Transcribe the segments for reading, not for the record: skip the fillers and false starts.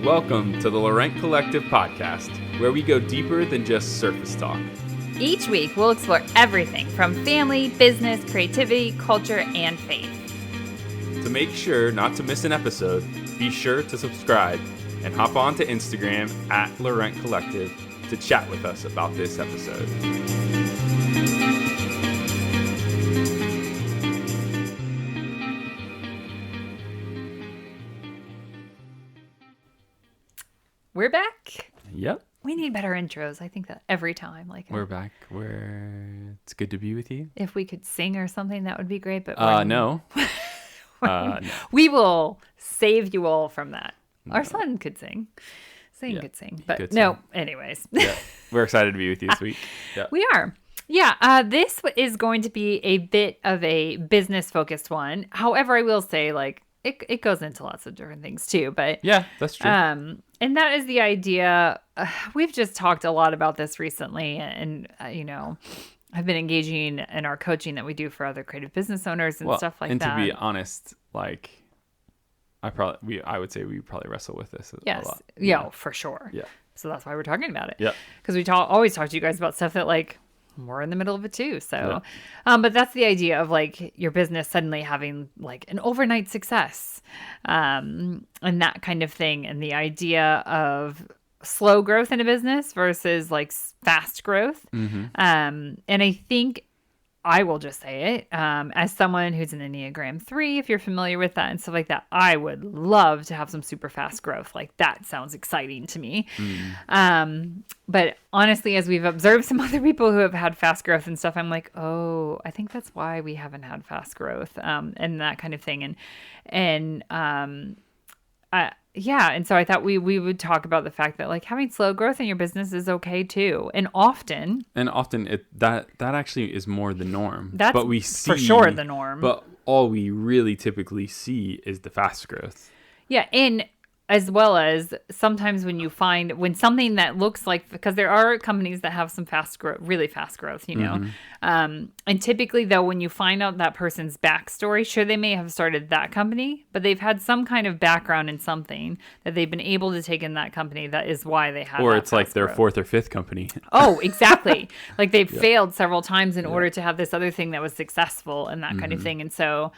Welcome to the Laurent Collective podcast, where we go deeper than just surface talk. Each week, we'll explore everything from family, business, creativity, culture, and faith. To make sure not to miss an episode, be sure to subscribe and hop on to Instagram at Laurent Collective to chat with us about this episode. We're back. Yep. We need better intros. I think that every time. We're back. It's good to be with you. If we could sing or something, that would be great. But no. No. We will save you all from that. No. Our son could sing. Could sing. But no, anyways. Yeah. We're excited to be with you this week. Yeah. We are. Yeah. This is going to be a bit of a business-focused one. However, I will say, it goes into lots of different things too. But yeah, that's true. And that is the idea. We've just talked a lot about this recently, and I've been engaging in our coaching that we do for other creative business owners and stuff like that. And to be honest, I would say we probably wrestle with this a lot. Yeah, for sure. Yeah. So that's why we're talking about it. Yeah. Because we always talk to you guys about stuff that we're in the middle of it too. So, but that's the idea of your business suddenly having an overnight success, and that kind of thing. And the idea of slow growth in a business versus fast growth. Mm-hmm. And I think I will just say it, as someone who's an Enneagram 3, if you're familiar with that and stuff like that, I would love to have some super fast growth. That sounds exciting to me. But honestly, as we've observed some other people who have had fast growth and stuff, I'm like, oh, I think that's why we haven't had fast growth, and that kind of thing. And so I thought we would talk about the fact that having slow growth in your business is okay too. And often that actually is more the norm. That's but we see, for sure the norm. But all we really typically see is the fast growth. Yeah, and as well as sometimes when something that looks because there are companies that have some fast growth, really fast growth, Mm-hmm. And typically though, when you find out that person's backstory, sure, they may have started that company, but they've had some kind of background in something that they've been able to take in that company. That is why they have. Or it's their growth. fourth or fifth company. Oh, exactly. They've failed several times in order to have this other thing that was successful and that kind of thing. And so,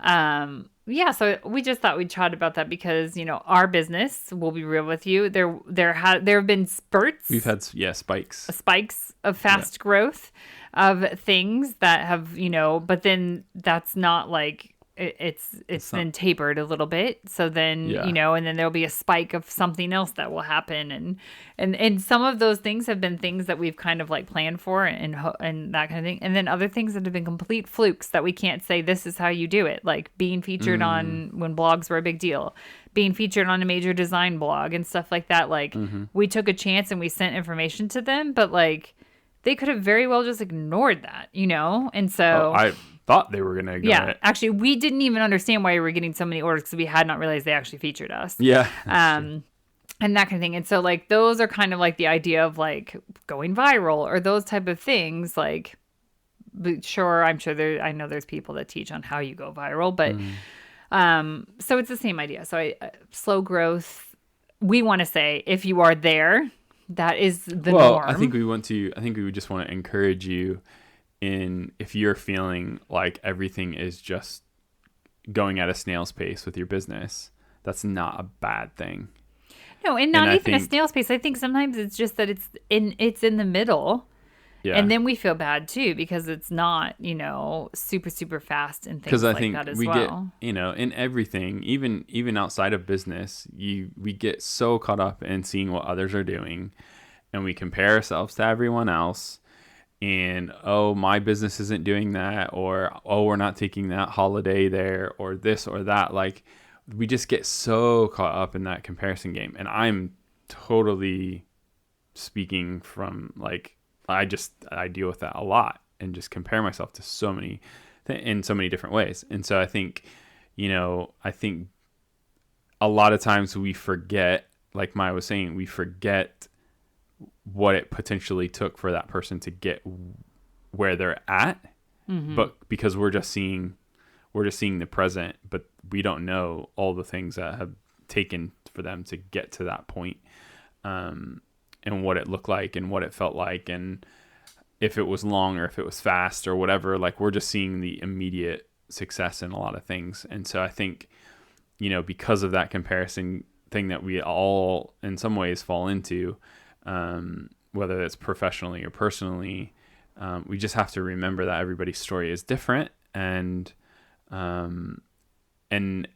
so we just thought we'd chat about that because, our business, we'll be real with you, there have been spurts. We've had, spikes of fast growth of things that have, but then that's not it's then tapered a little bit. So then, and then there'll be a spike of something else that will happen. And some of those things have been things that we've kind of planned for and that kind of thing. And then other things that have been complete flukes that we can't say, this is how you do it. Being featured on when blogs were a big deal, being featured on a major design blog and stuff like that. We took a chance and we sent information to them, but they could have very well just ignored that, And so I thought they were going to ignore it. Actually, we didn't even understand why we were getting so many orders because we had not realized they actually featured us. Yeah. And that kind of thing. And so those are kind of the idea of going viral or those type of things. But sure, I know there's people that teach on how you go viral, but so it's the same idea. So slow growth, we want to say if you are there, that is the norm. I think we would just want to encourage you if you're feeling like everything is just going at a snail's pace with your business, that's not a bad thing. No, and not even a snail's pace. I think sometimes it's just that it's in the middle. Yeah. And then we feel bad too because it's not, super, super fast and things like that as well. Because I think we get, in everything, even outside of business, we get so caught up in seeing what others are doing and we compare ourselves to everyone else and, oh, my business isn't doing that, or, oh, we're not taking that holiday there, or this or that. We just get so caught up in that comparison game. And I'm totally speaking from I deal with that a lot and just compare myself to so many in so many different ways. And so I think a lot of times we forget, like Maya was saying, we forget what it potentially took for that person to get where they're at. Mm-hmm. But because we're just seeing the present, but we don't know all the things that have taken for them to get to that point, and what it looked like and what it felt like, and if it was long or if it was fast or whatever. Like, we're just seeing the immediate success in a lot of things. And so I think, because of that comparison thing that we all in some ways fall into, whether it's professionally or personally, we just have to remember that everybody's story is different, and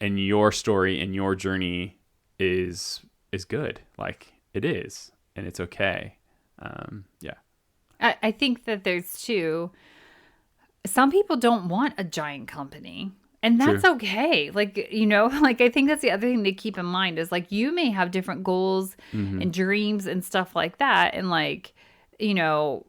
your story and your journey is good. Like, it is, and it's okay. Yeah. I think that there's some people don't want a giant company, and that's True. Okay. Like, like, I think that's the other thing to keep in mind is, like, you may have different goals and dreams and stuff like that. And, like, you don't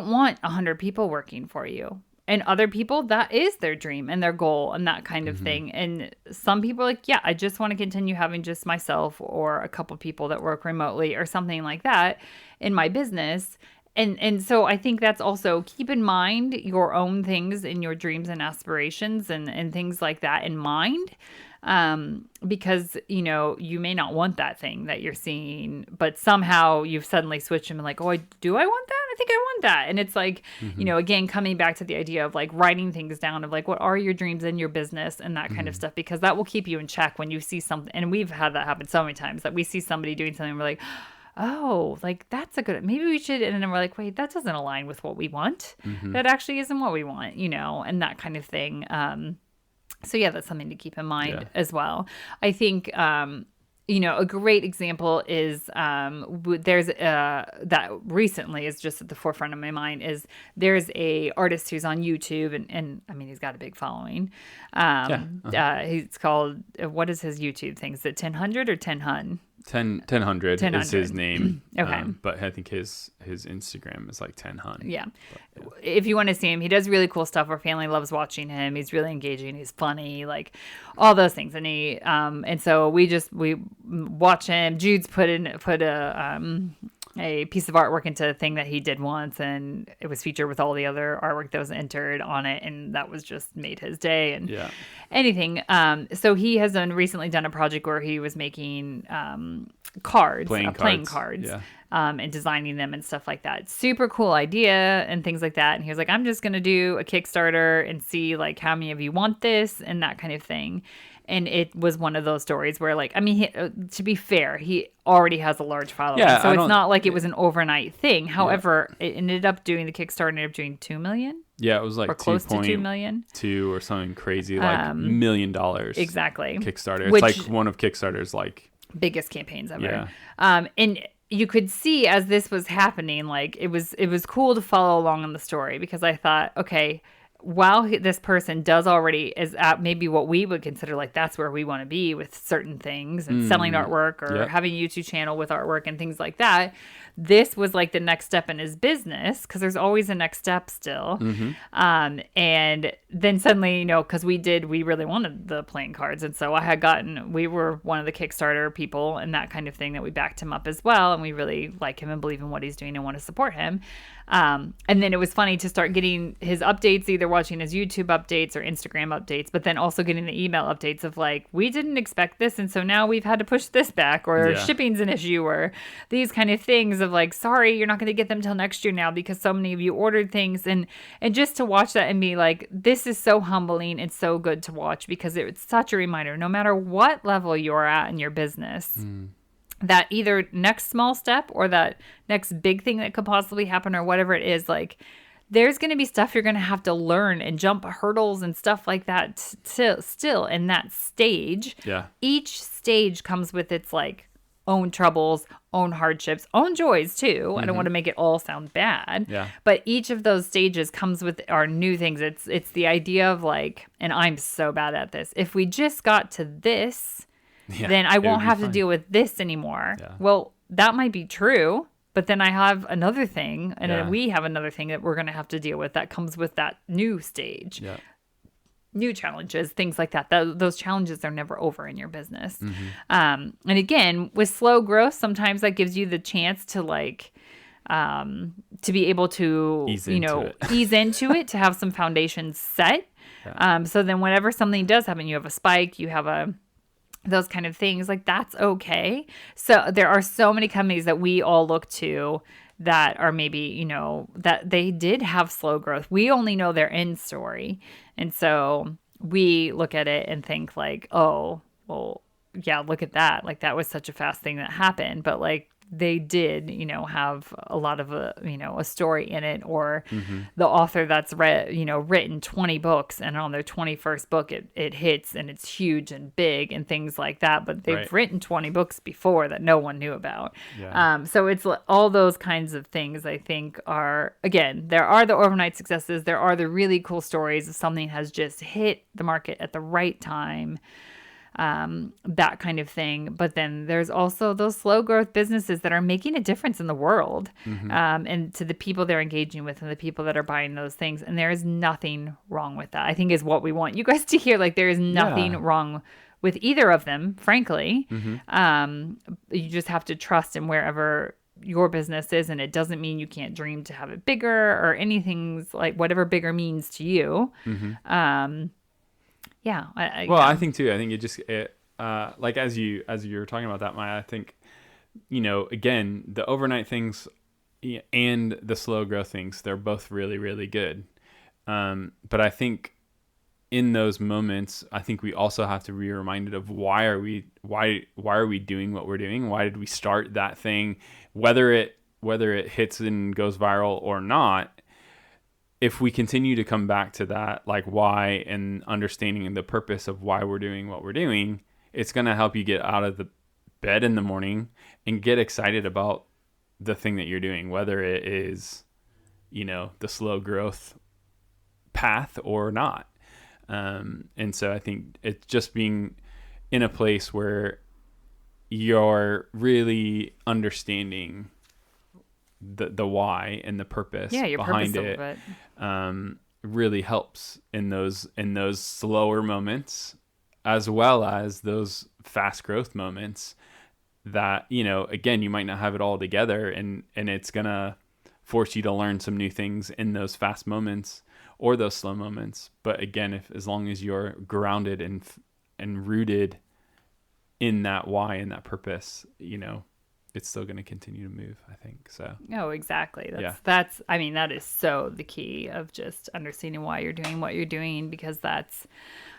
want 100 people working for you. And other people, that is their dream and their goal and that kind of thing. And some people are like, yeah, I just want to continue having just myself or a couple people that work remotely or something like that in my business. And so I think that's also, keep in mind your own things and your dreams and aspirations and things like that in mind. Because, you may not want that thing that you're seeing, but somehow you've suddenly switched and been like, oh, do I want that? I think I want that. And it's like, again, coming back to the idea of, like, writing things down of, like, what are your dreams in your business and that kind of stuff, because that will keep you in check when you see something. And we've had that happen so many times that we see somebody doing something and we're like, oh, like, that's maybe we should. And then we're like, wait, that doesn't align with what we want. That actually isn't what we want, and that kind of thing. So yeah, that's something to keep in mind as well. I think, a great example is there's that recently is just at the forefront of my mind is there's a artist who's on YouTube and I mean, he's got a big following. He's called, what is his YouTube thing? Is it 1000 or 10hun? 1000 is his name. Okay. But I think his Instagram is like 10hun. Yeah. If you want to see him, he does really cool stuff. Our family loves watching him. He's really engaging. He's funny, like all those things. And he, and so we watch him. Jude's put a piece of artwork into a thing that he did once, and it was featured with all the other artwork that was entered on it, and that was just made his day. And anything. So he has recently done a project where he was making cards, playing cards, and designing them and stuff like that. Super cool idea and things like that. And he was like, I'm just gonna do a Kickstarter and see, like, how many of you want this and that kind of thing. And it was one of those stories where, like, I mean, to be fair, he already has a large following. So it's not like it was an overnight thing. However, it ended up doing, the Kickstarter ended up doing $2 million. Yeah, it was like or close to $2 million. 2 or something crazy, like $1 million. Exactly. Kickstarter. It's like one of Kickstarter's, like, biggest campaigns ever. Yeah. And you could see as this was happening, like, it was cool to follow along in the story, because I thought, okay, while this person is at maybe what we would consider, like, that's where we want to be with certain things and selling artwork or having a YouTube channel with artwork and things like that, this was like the next step in his business, because there's always a next step still. And then suddenly, because we really wanted the playing cards. And so we were one of the Kickstarter people and that kind of thing that we backed him up as well. And we really like him and believe in what he's doing and want to support him. And then it was funny to start getting his updates, either watching his YouTube updates or Instagram updates, but then also getting the email updates of, like, we didn't expect this, and so now we've had to push this back, or shipping's an issue, or these kind of things of, like, sorry, you're not going to get them till next year now because so many of you ordered things. And just to watch that and be like, this is so humbling and so good to watch, because it's such a reminder, no matter what level you're at in your business, that either next small step or that next big thing that could possibly happen or whatever it is, like, there's going to be stuff you're going to have to learn and jump hurdles and stuff like that still in that stage. Yeah. Each stage comes with its, like, own troubles, own hardships, own joys too. I don't want to make it all sound bad. Yeah. But each of those stages comes with our new things. It's the idea of, like, and I'm so bad at this, if we just got to this, then I won't have to deal with this anymore. Yeah. Well, that might be true, but then I have another thing, and then we have another thing that we're going to have to deal with that comes with that new stage. Yeah. New challenges, things like that. Those challenges are never over in your business. And again, with slow growth, sometimes that gives you the chance to, like, to be able to, ease into it, to have some foundations set. Yeah. So then whenever something does happen, you have a spike, you have a those kind of things, like that's okay. So there are so many companies that we all look to that are maybe, that they did have slow growth. We only know their end story. And so we look at it and think like, oh, well, yeah, look at that. Like that was such a fast thing that happened. But like they did, have a lot of a story in it, or the author that's written 20 books, and on their 21st book, it hits and it's huge and big and things like that. But they've written 20 books before that no one knew about. Yeah. So it's all those kinds of things I think are, again, there are the overnight successes. There are the really cool stories of something has just hit the market at the right time. That kind of thing. But then there's also those slow growth businesses that are making a difference in the world, and to the people they're engaging with and the people that are buying those things. And there is nothing wrong with that, I think, is what we want you guys to hear. Like there is nothing wrong with either of them, frankly. You just have to trust in wherever your business is, and it doesn't mean you can't dream to have it bigger or anything, like whatever bigger means to you. Yeah. I think too. I think like as you were talking about that, Maya, I think, again, the overnight things and the slow growth things, they're both really, really good. But I think in those moments, I think we also have to be reminded of why are we doing what we're doing? Why did we start that thing? Whether it hits and goes viral or not, if we continue to come back to that, like why, and understanding the purpose of why we're doing what we're doing, it's going to help you get out of the bed in the morning and get excited about the thing that you're doing, whether it is, the slow growth path or not. And so I think it's just being in a place where you're really understanding the why and the purpose behind it, really helps in those slower moments, as well as those fast growth moments that, again, you might not have it all together, and it's gonna force you to learn some new things in those fast moments or those slow moments. But again, as long as you're grounded and rooted in that why and that purpose, it's still going to continue to move, I think. So. Oh, exactly. That is so the key of just understanding why you're doing what you're doing, because that's,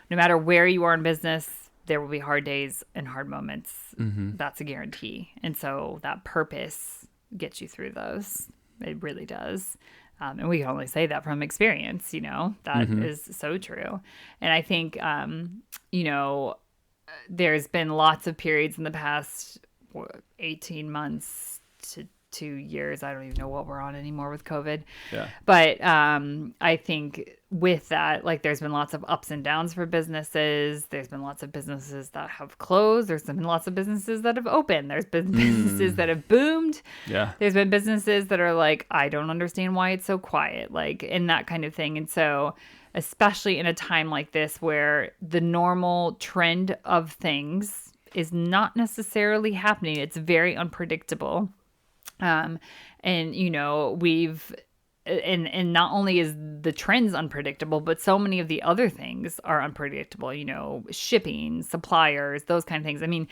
no matter where you are in business, there will be hard days and hard moments. That's a guarantee. And so that purpose gets you through those. It really does. And we can only say that from experience, that is so true. And I think, there's been lots of periods in the past 18 months to 2 years. I don't even know what we're on anymore with COVID. Yeah. But I think with that, like there's been lots of ups and downs for businesses. There's been lots of businesses that have closed. There's been lots of businesses that have opened. There's been businesses that have boomed. Yeah. There's been businesses that are like, I don't understand why it's so quiet, like, and that kind of thing. And so especially in a time like this where the normal trend of things is not necessarily happening. It's very unpredictable. And and not only is the trends unpredictable, but so many of the other things are unpredictable, shipping, suppliers, those kind of things. I mean,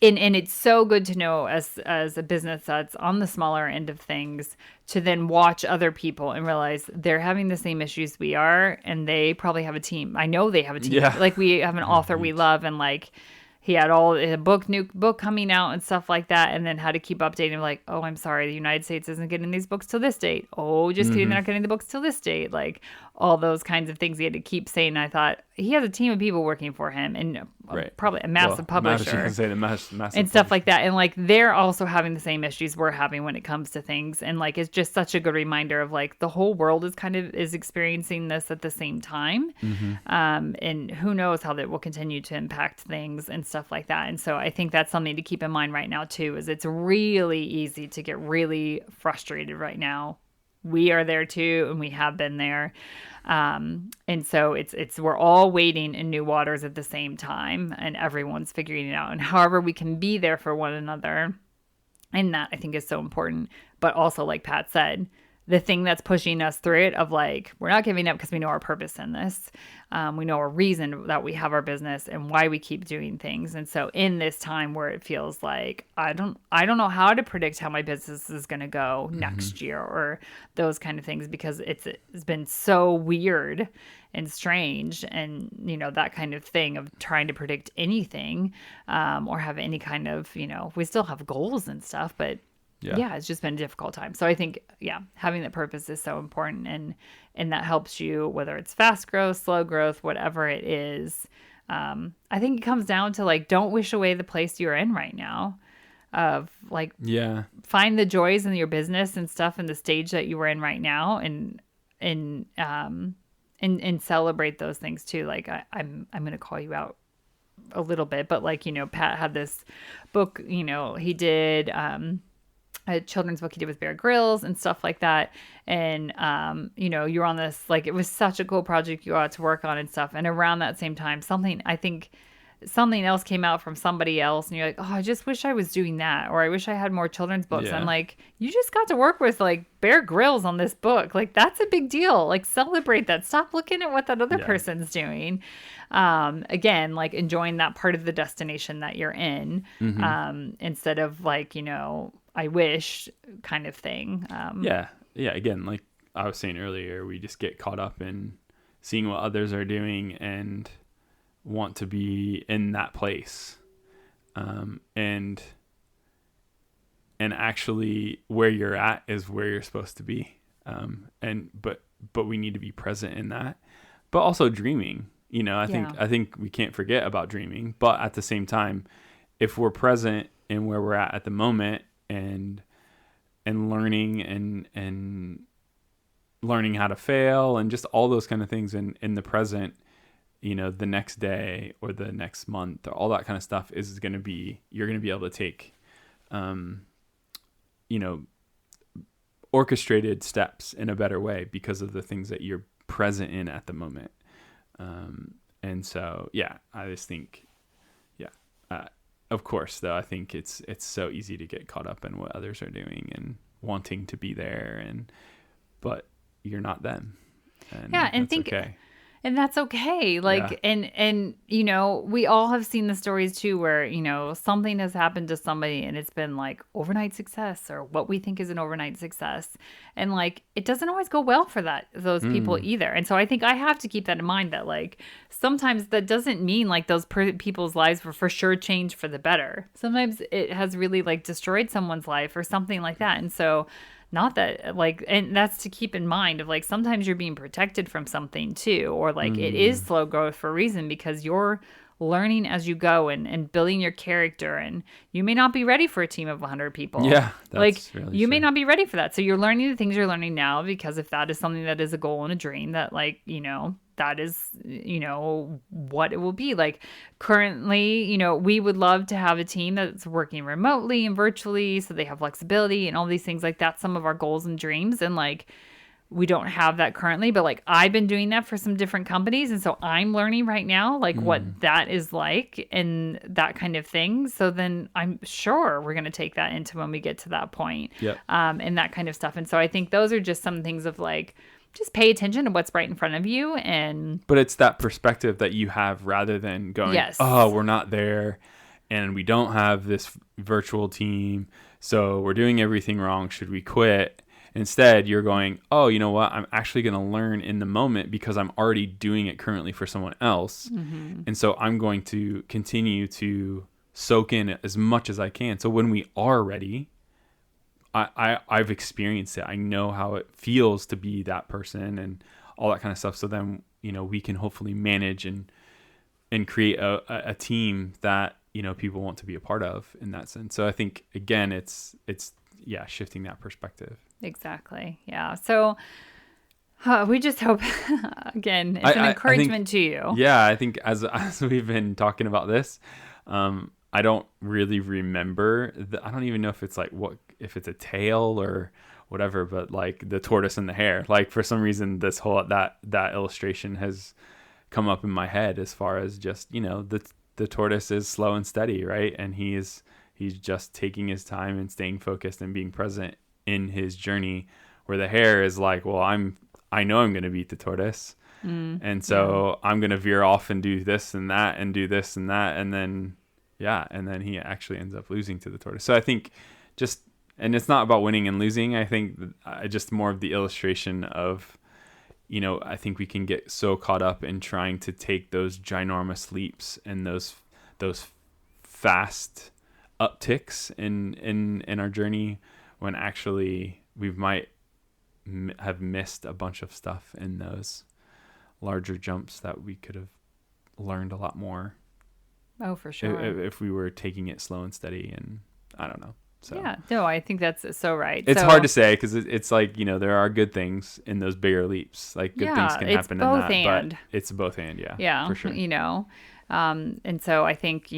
and it's so good to know as a business that's on the smaller end of things, to then watch other people and realize they're having the same issues we are, and they probably have a team. I know they have a team. Yeah. Like we have an author we love, and like, he had new book coming out and stuff like that, and then had to keep updating, like, oh, I'm sorry, the United States isn't getting these books till this date. Oh, just kidding, they're not getting the books till this date. Like all those kinds of things he had to keep saying. I thought he has a team of people working for him, and probably a massive publisher and stuff like that. And like they're also having the same issues we're having when it comes to things. And like it's just such a good reminder of like the whole world is experiencing this at the same time. And who knows how that will continue to impact things and stuff like that. And so I think that's something to keep in mind right now too, is it's really easy to get really frustrated right now. We are there too, and we have been there. And so we're all wading in new waters at the same time, and everyone's figuring it out. And however we can be there for one another, and that I think is so important. But also, like Pat said, the thing that's pushing us through it of like, we're not giving up because we know our purpose in this. We know our reason that we have our business and why we keep doing things. And so in this time where it feels like, I don't know how to predict how my business is going to go next year or those kind of things, because it's been so weird and strange, and that kind of thing of trying to predict anything, or have any kind of, we still have goals and stuff, but yeah, it's just been a difficult time. So I think, having that purpose is so important, and that helps you, whether it's fast growth, slow growth, whatever it is. I think it comes down to like, don't wish away the place you're in right now. Of like, find the joys in your business and stuff in the stage that you were in right now, and celebrate those things too. Like I'm going to call you out a little bit, but like, Pat had this book, he did, a children's book he did with Bear Grylls and stuff like that. And, you're on this, like, it was such a cool project you got to work on and stuff. And around that same time, something else came out from somebody else, and you're like, oh, I just wish I was doing that. Or I wish I had more children's books. I'm like, you just got to work with like Bear Grylls on this book. Like, that's a big deal. Like, celebrate that. Stop looking at what that other person's doing. Again, like enjoying that part of the destination that you're in, instead of like, I wish kind of thing. Yeah. Again, like I was saying earlier, we just get caught up in seeing what others are doing and want to be in that place. And actually where you're at is where you're supposed to be. But we need to be present in that, but also dreaming, I think we can't forget about dreaming, but at the same time, if we're present in where we're at the moment, and learning and learning how to fail and just all those kind of things in the present, the next day or the next month or all that kind of stuff is going to be, you're going to be able to take, orchestrated steps in a better way because of the things that you're present in at the moment. And so, I just think, of course, though, I think it's so easy to get caught up in what others are doing and wanting to be there, but you're not them. And think, okay. And that's okay. Like, and we all have seen the stories too, where, something has happened to somebody and it's been like overnight success or what we think is an overnight success. And like, it doesn't always go well for those people either. And so I think I have to keep that in mind, that like, sometimes that doesn't mean like those people's lives were for sure changed for the better. Sometimes it has really like destroyed someone's life or something like that. And so, not that like, and that's to keep in mind of like, sometimes you're being protected from something too, or like it is slow growth for a reason, because you're learning as you go and building your character, and you may not be ready for a team of 100 people. Yeah. That's like really you may not be ready for that. So you're learning the things you're learning now, because if that is something that is a goal and a dream, that like, that is, what it will be. Like currently, we would love to have a team that's working remotely and virtually, so they have flexibility and all these things like that. Some of our goals and dreams, and like, we don't have that currently, but like I've been doing that for some different companies. And so I'm learning right now, like what that is like and that kind of thing. So then I'm sure we're going to take that into when we get to that point, and that kind of stuff. And so I think those are just some things of like, just pay attention to what's right in front of you. But it's that perspective that you have, rather than going, oh, we're not there and we don't have this virtual team, so we're doing everything wrong. Should we quit? Instead, you're going, oh, you know what? I'm actually going to learn in the moment because I'm already doing it currently for someone else. And so I'm going to continue to soak in as much as I can. So when we are ready, I've experienced it. I know how it feels to be that person and all that kind of stuff. So then, we can hopefully manage and create a team that, people want to be a part of in that sense. So I think, again, it's shifting that perspective. Exactly. Yeah. So we just hope, again, it's an encouragement to you. Yeah. I think as we've been talking about this, I don't really remember. I don't even know if it's like if it's a tail or whatever, but like the tortoise and the hare. Like for some reason, this whole that illustration has come up in my head as far as just the tortoise is slow and steady, right? And he's just taking his time and staying focused and being present in his journey, where the hare is like, well, I know I'm going to beat the tortoise. And so I'm going to veer off and do this and that and do this and that. And then, and then he actually ends up losing to the tortoise. So I think and it's not about winning and losing. I think just more of the illustration of, I think we can get so caught up in trying to take those ginormous leaps and those fast upticks in our journey, when actually we might have missed a bunch of stuff in those larger jumps that we could have learned a lot more. Oh, for sure. If we were taking it slow and steady, and I don't know. So yeah, no, I think that's so right. It's hard to say, because it's like, there are good things in those bigger leaps. Like good things can happen in that, but it's both and, yeah, for sure. And so I think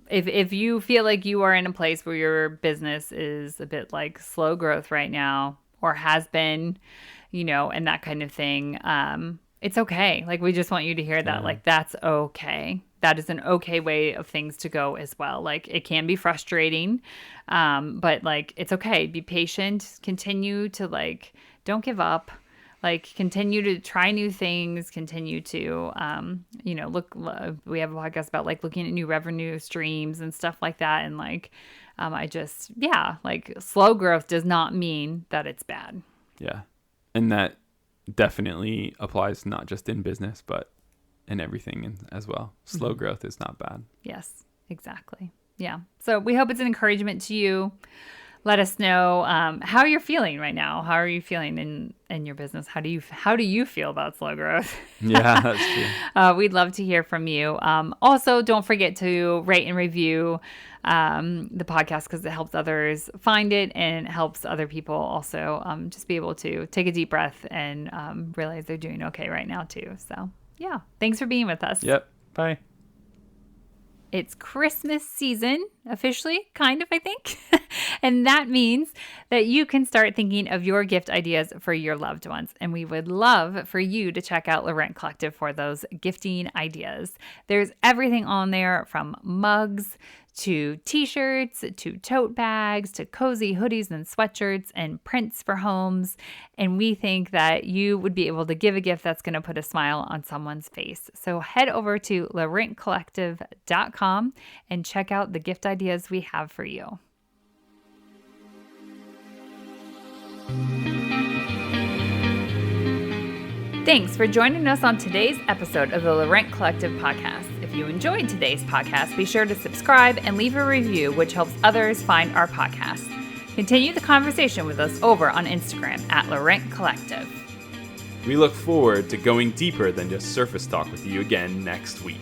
if you feel like you are in a place where your business is a bit like slow growth right now, or has been, and that kind of thing, it's okay. Like, we just want you to hear that. Like, that's okay. That is an okay way of things to go as well. Like, it can be frustrating, but like, it's okay. Be patient. Continue to don't give up. Like, continue to try new things. Continue to, look. We have a podcast about looking at new revenue streams and stuff like that. And slow growth does not mean that it's bad. Yeah, and that definitely applies not just in business, but in everything as well. Slow growth is not bad. Yes, exactly. Yeah. So we hope it's an encouragement to you. Let us know how you're feeling right now. How are you feeling in your business? How do you feel about slow growth? Yeah, that's true. We'd love to hear from you. Also, don't forget to rate and review the podcast, because it helps others find it, and it helps other people also just be able to take a deep breath and realize they're doing okay right now too. So yeah, thanks for being with us. Yep. Bye. It's Christmas season, officially, kind of, I think. And that means that you can start thinking of your gift ideas for your loved ones. And we would love for you to check out Laurent Collective for those gifting ideas. There's everything on there, from mugs to t-shirts, to tote bags, to cozy hoodies and sweatshirts, and prints for homes. And we think that you would be able to give a gift that's going to put a smile on someone's face. So head over to laurentcollective.com and check out the gift ideas we have for you. Thanks for joining us on today's episode of the Laurent Collective podcast. If you enjoyed today's podcast, be sure to subscribe and leave a review, which helps others find our podcast. Continue the conversation with us over on Instagram at Laurent Collective. We look forward to going deeper than just surface talk with you again next week.